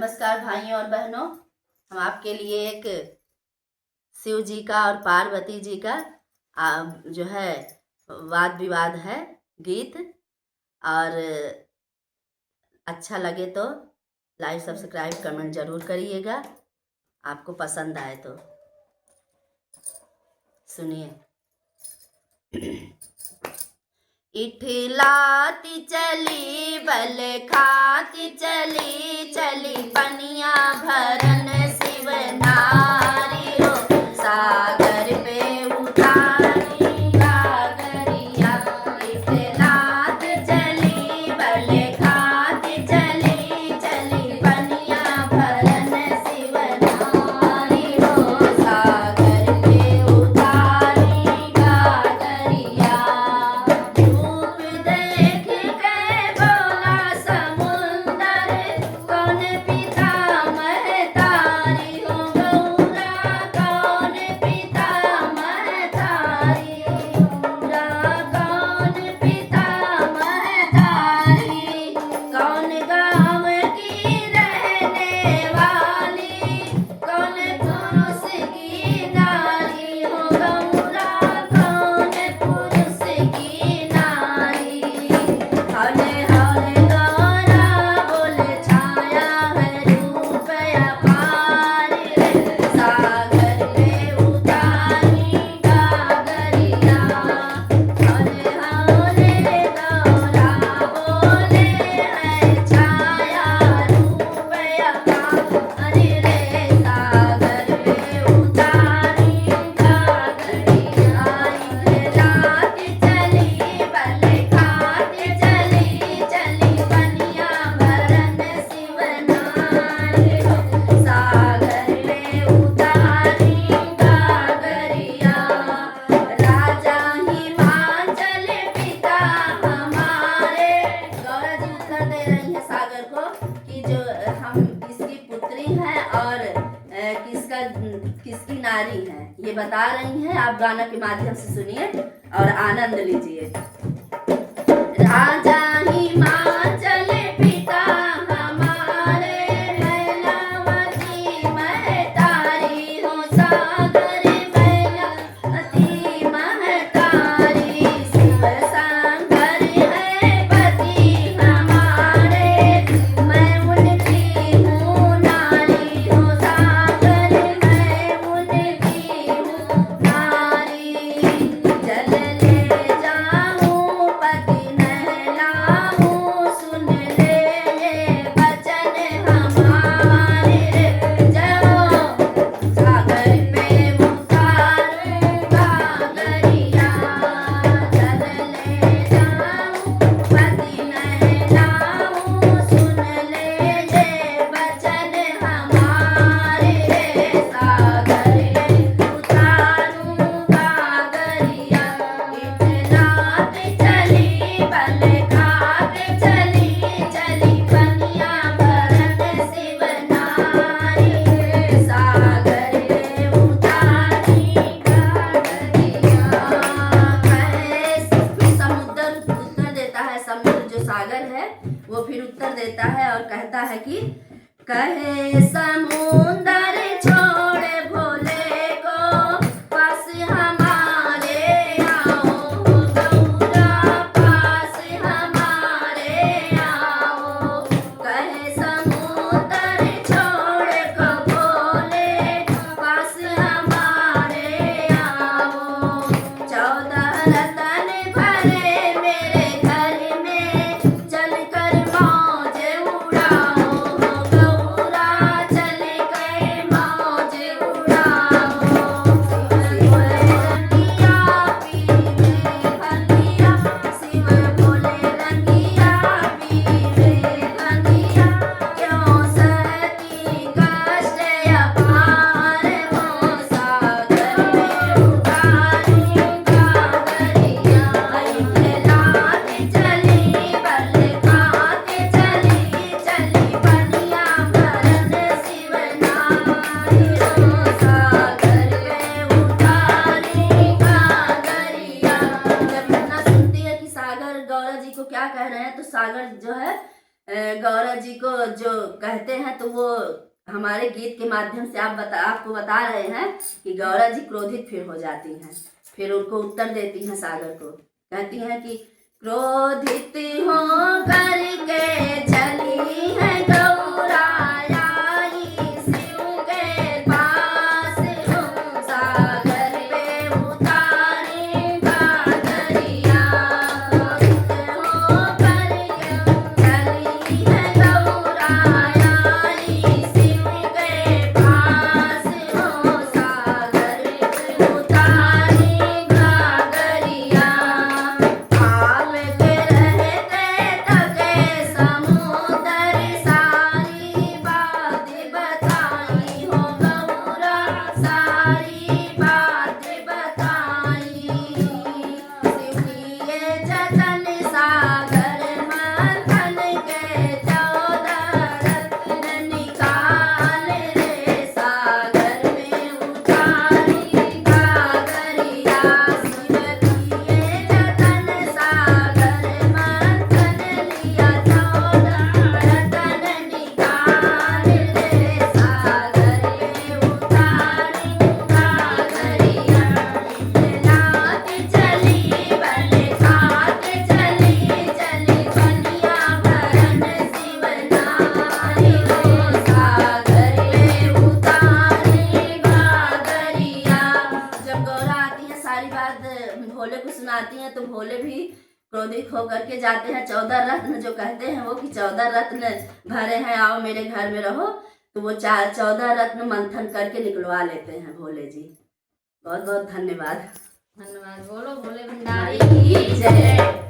नमस्कार भाइयों और बहनों, हम आपके लिए एक शिव जी का और पार्वती जी का जो है वाद विवाद है गीत। और अच्छा लगे तो लाइक सब्सक्राइब कमेंट जरूर करिएगा, आपको पसंद आए तो सुनिए। इठलाती चली बल खाती चली, चली पनिया भरन शिव नारी हो, सागर पे उतारी गागरिया। इठलात चली बल खाती चली, चली पनिया भरन शिव नारी हो, सागर पे उतारी गागरिया। किसकी नारी है ये बता रही हैं। आप गाना के माध्यम से सुनिए और आनंद लीजिए। राजा हिमाचल पिता हमारे, मैलावती महतारी हो, सागर मैलावती महतारी। शिव शंकर है पति हमारे, मैं उनकी हूँ नारी हो, सागर मैं उनकी हूँ नारी। जल ले जाऊँ पति नहलाऊँ, सुन ले ये वचन हमारे। जाओ सागर पे उतारूँ गागरिया, जल ले जाऊँ पति नहलाऊँ, सुन ले ये वचन हमारे। सागर पे उतारूँ गागरिया, इठलात चली बल खात चली, चली पनिया भरन शिव नारी, सागर पे उतारी गागरिया। समुद्र उत्तर देता है, समुद्र जो सागर है वो फिर उत्तर देता है और कहता है कि कहे समुंदर छोड़े भोले को, पास हमारे आओ गौरा, पास हमारे आओ। कहे समुंदर छोड़े को भोले, पास हमारे आओ। 14 रतन भरे मेरे घर में, चलकर मौज उड़ाओ गौरा, चल गए हमारे गीत के माध्यम से आपको बता रहे हैं कि गौरा जी क्रोधित फिर हो जाती हैं। फिर उनको उत्तर देती हैं सागर को, कहती हैं कि क्रोधित हो करके चली है गौरा आई शिव के पास, सागर पे उतारे गागरिया। क्रोधित हो करके चली है गौरा आई शिव के पास, सागर पे उतारे गागरिया। आल के रहते तके समुदर सारी बात बताई हो गौरा, सारी बात बताई। शिव किए जतन सागर मंथन के 14 रत्न निकाल रे, सागर में उतारी गागरिया। शिव किए जतन सागर मंथन लिया 14 रत्न निकाल रे, सागर में उतारी गागरिया। नाथ चली बल खात चली चली बलिया भरन शिव नारी हो, सागर में उतारी गागरिया। जब गौरा आती है सारी बात भोले को सुनाती हैं तो भोले भी क्रोधित होकर के जाते हैं। 14 रत्न जो कहते हैं वो कि 14 रत्न भरे हैं, आओ मेरे घर में रहो। तो वो 14 रत्न मंथन करके निकलवा लेते हैं भोले जी। बहुत बहुत धन्यवाद। धन्यवाद। बोलो भोले भंडारी की जय।